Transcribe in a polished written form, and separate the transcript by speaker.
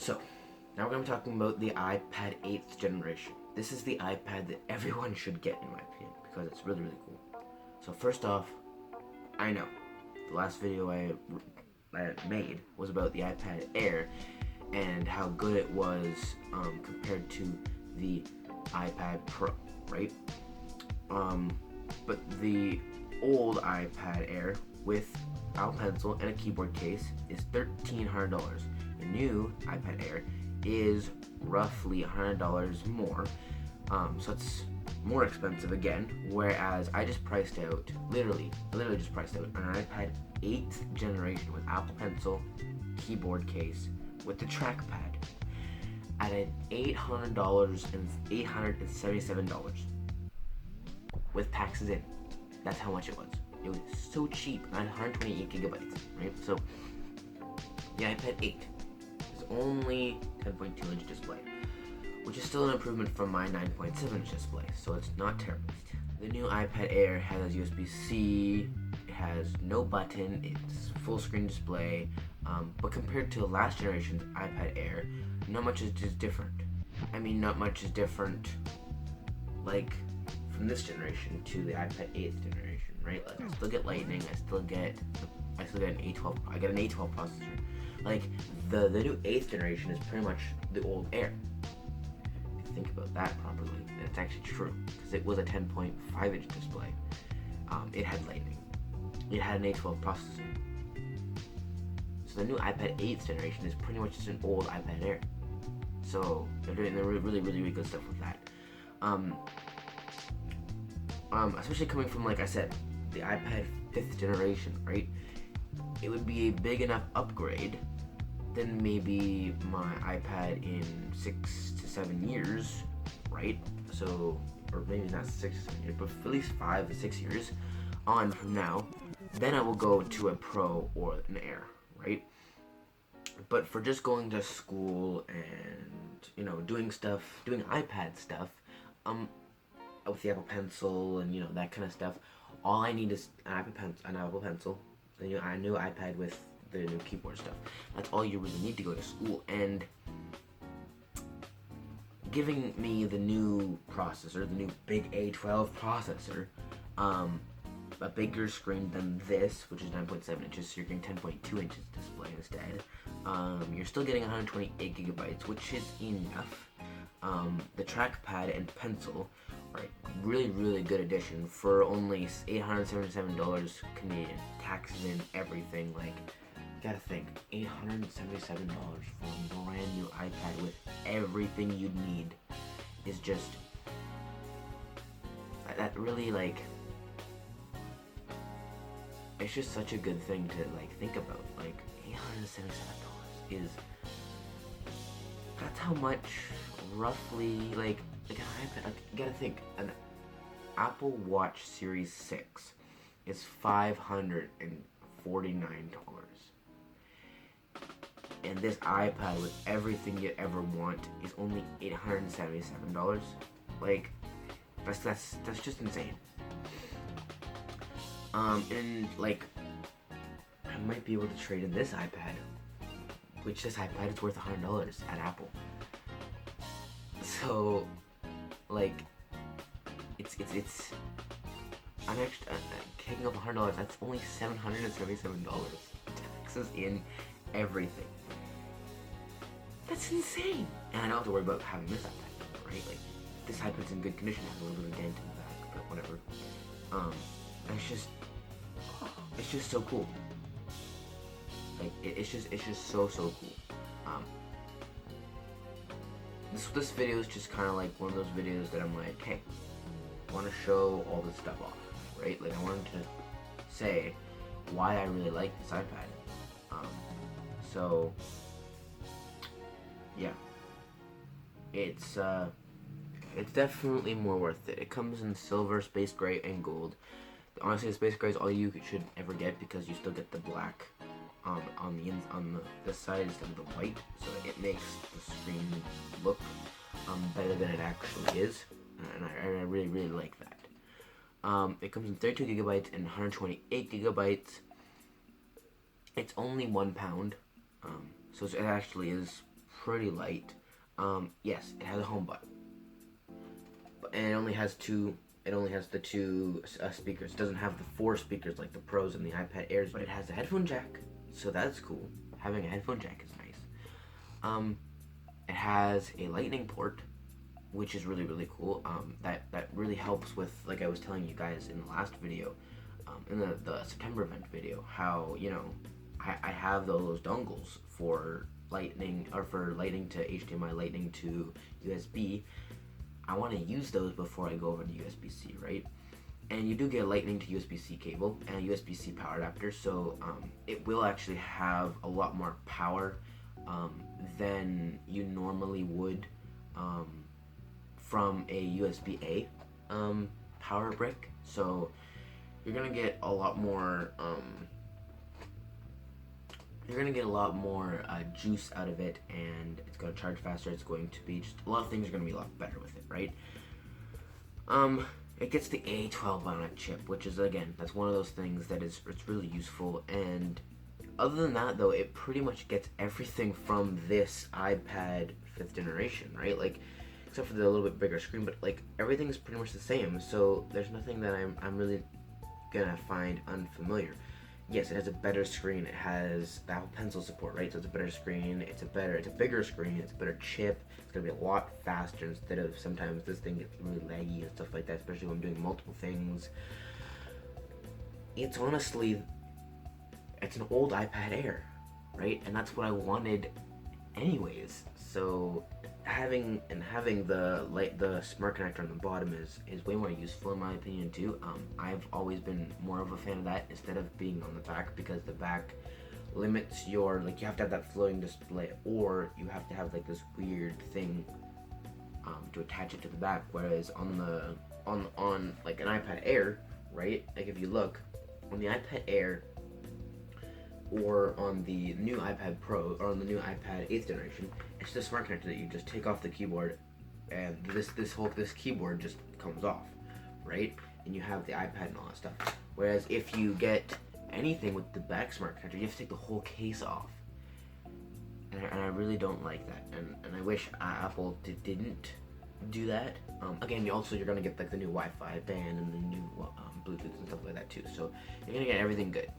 Speaker 1: So, now we're going to be talking about the iPad 8th generation. This is the iPad that everyone should get, in my opinion, because it's really, really cool. So first off, I know, the last video I made was about the iPad Air and how good it was compared to the iPad Pro, right? But the old iPad Air with Apple Pencil and a keyboard case is $1,300. The new iPad Air is roughly $100 more, so it's more expensive again. Whereas I just priced out, literally just priced out an iPad 8th generation with Apple Pencil, keyboard case, with the trackpad at an $800 and $877 with taxes in. That's how much it was. It was so cheap, 128 gigabytes, right? So the iPad 8 is only 10.2 inch display, which is still an improvement from my 9.7 inch display, so it's not terrible. The new iPad Air has USB-C, it has no button, it's full screen display, but compared to last generation's iPad Air, not much is just different. I mean, not much is different, like, from this generation to the iPad 8th generation, right? Like, I still get Lightning, I still get an A12, I get an A12 processor. Like, the new 8th generation is pretty much the old Air. If you think about that properly, it's actually true, because it was a 10.5 inch display. It had Lightning. It had an A12 processor. So the new iPad 8th generation is pretty much just an old iPad Air. So they're doing really good stuff with that. Especially coming from, like I said, the iPad 5th generation, right? It would be a big enough upgrade than maybe my iPad in 6 to 7 years, right? So, or maybe not 6 to 7 years, but at least 5 to 6 years on from now. Then I will go to a Pro or an Air, right? But for just going to school and, you know, doing iPad stuff, with the Apple Pencil and, you know, that kind of stuff, all I need is an Apple Pencil, a new iPad with the new keyboard stuff. That's all you really need to go to school. And giving me the new processor, the new big A12 processor, a bigger screen than this, which is 9.7 inches, so you're getting 10.2 inches display instead. You're still getting 128 gigabytes, which is enough. The trackpad and pencil are a really good addition for only $877 Canadian, taxes and everything. Like, you gotta think, $877 for a brand new iPad with everything you'd need is just, that really, like, it's just such a good thing to, like, think about. Like, $877 is, that's how much roughly, like an iPad, like, you gotta think, an Apple Watch Series 6 is $549. And this iPad with everything you ever want is only $877. Like, that's just insane. And, like, I might be able to trade in this iPad, which this iPad is worth $100 at Apple. So, like, it's I'm actually taking up $100. That's only $777. Taxes in everything. That's insane. And I don't have to worry about having this iPad, right? Like, this iPad's in good condition. It has a little bit of dent in the back, but whatever. And it's just so cool. Like, it's just so cool. This video is just kind of like one of those videos that I'm like, hey, I want to show all this stuff off, right? Like, I wanted to say why I really like this iPad. So yeah, it's definitely more worth it. It comes in silver, space gray, and gold. Honestly, the space gray is all you should ever get because you still get the black on the side instead of the white, so it makes the screen look better than it actually is, and I really like that. It comes in 32 gigabytes and 128 gigabytes. It's only £1, so it actually is pretty light. Yes, it has a home button, and it only has two. It only has the two speakers. It doesn't have the four speakers like the Pros and the iPad Airs, but it has a headphone jack, so that's cool. Having a headphone jack is nice. It has a Lightning port, which is really cool. That really helps with, like I was telling you guys in the last video, in the September event video, how I have those dongles for Lightning, or for Lightning to HDMI, Lightning to USB. I want to use those before I go over to USB-C, right? And you do get a Lightning to USB-C cable and a USB-C power adapter, so it will actually have a lot more power than you normally would from a USB-A power brick. So you're gonna get a lot more. You're gonna get a lot more juice out of it, and it's gonna charge faster. It's going to be just a lot of things are gonna be a lot better with it, right? It gets the A12 bionic chip, which is, again, that's one of those things that it's really useful. And other than that, though, it pretty much gets everything from this iPad 5th generation, right? Like, except for the little bit bigger screen, but like everything's pretty much the same. So there's nothing that I'm really gonna find unfamiliar. Yes, it has a better screen. It has the Apple Pencil support, right? So it's a better screen. It's a bigger screen. It's a better chip. It's gonna be a lot faster instead of sometimes this thing gets really laggy and stuff like that, especially when I'm doing multiple things. It's honestly, it's an old iPad Air, right? And that's what I wanted, anyways. So having the smart connector on the bottom is way more useful in my opinion too. I've always been more of a fan of that instead of being on the back, because the back limits your, like, you have to have that floating display, or you have to have like this weird thing to attach it to the back. Whereas on like an iPad Air, right? Like if you look on the iPad Air, or on the new iPad Pro, or on the new iPad 8th generation, it's the smart connector that you just take off the keyboard, and this keyboard just comes off, right? And you have the iPad and all that stuff. Whereas if you get anything with the back smart connector, you have to take the whole case off, and I really don't like that. And I wish Apple didn't do that. Again, you're gonna get like the new Wi-Fi band and the new Bluetooth and stuff like that too. So you're gonna get everything good.